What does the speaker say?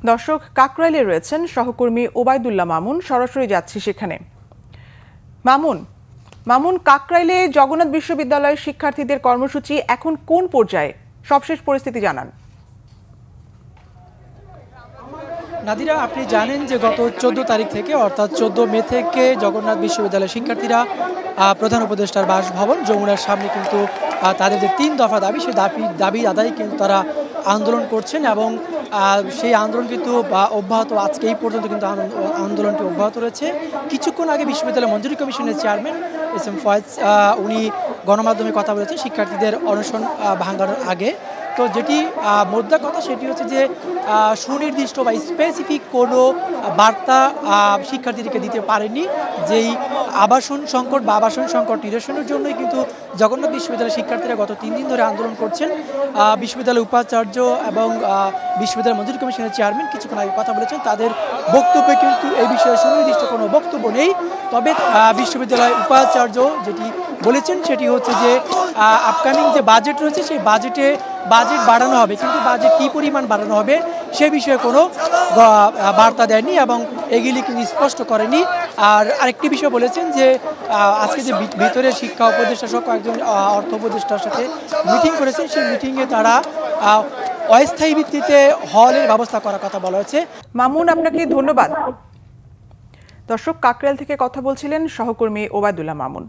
দর্শক, কাকরাইলে রয়েছেন সহকর্মী ওবায়দুল্লাহ মামুন। সরাসরি যাচ্ছি সেখানে। মামুন, কাকরাইলে জগন্নাথ বিশ্ববিদ্যালয়ের শিক্ষার্থীদের কর্মসূচি এখন কোন পর্যায়ে? সবশেষ পরিস্থিতি জানান। নাদিরা, আপনি জানেন যে গত 14 তারিখ থেকে অর্থাৎ 14 মে থেকে জগন্নাথ বিশ্ববিদ্যালয়ের শিক্ষার্থীরা প্রধান উপদেষ্টার বাসভবন যমুনার সামনে কিন্তু তাদের যে 3 দফা দাবি, সেই দাবি আদায় কিন্তু তারা আন্দোলন করছেন এবং সেই আন্দোলন কিন্তু অব্যাহত, আজকে এই পর্যন্ত কিন্তু আন্দোলনটি অব্যাহত রয়েছে। কিছুক্ষণ আগে বিশ্ববিদ্যালয় মঞ্জুরি কমিশনের চেয়ারম্যান এস.এম. ফয়েজ উনি গণমাধ্যমে কথা বলেছেন শিক্ষার্থীদের অনশন ভাঙানোর আগে। তো যেটি মোদ্দা কথা সেটি হচ্ছে যে সুনির্দিষ্ট বা স্পেসিফিক কোনো বার্তা শিক্ষার্থীদেরকে দিতে পারেনি। যেই আবাসন সংকট নিরসনের জন্যই কিন্তু জগন্নাথ বিশ্ববিদ্যালয়ের শিক্ষার্থীরা গত 3 দিন ধরে আন্দোলন করছেন। বিশ্ববিদ্যালয়ের উপাচার্য এবং বিশ্ববিদ্যালয় মঞ্জুরি কমিশনের চেয়ারম্যান কিছুক্ষণ আগে কথা বলেছেন। তাদের বক্তব্যে কিন্তু এই বিষয়ে সুনির্দিষ্ট কোনো বক্তব্য নেই। তবে বিশ্ববিদ্যালয়ের উপাচার্য যেটি বলেছেন সেটি হচ্ছে যে আপকামিং যে বাজেট রয়েছে সেই বাজেট বাড়ানো হবে, কিন্তু বাজেট কী পরিমাণ বাড়ানো হবে সে বিষয়ে কোনো বার্তা দেয়নি এবং এগুলি কিন্তু স্পষ্ট করেনি। আর আরেকটি বিষয় বলেছেন যে আজকে যে ভিতরে শিক্ষা উপদেষ্টা সহ কয়েকজন অর্থ উপদেষ্টার সাথে মিটিং করেছেন, সেই মিটিংয়ে তারা অস্থায়ী ভিত্তিতে হলের ব্যবস্থা করার কথা বলা হয়েছে। মামুন, আপনাকে ধন্যবাদ। দর্শক, কাকরাইল থেকে কথা বলছিলেন সহকর্মী ওবায়দুল্লাহ মামুন।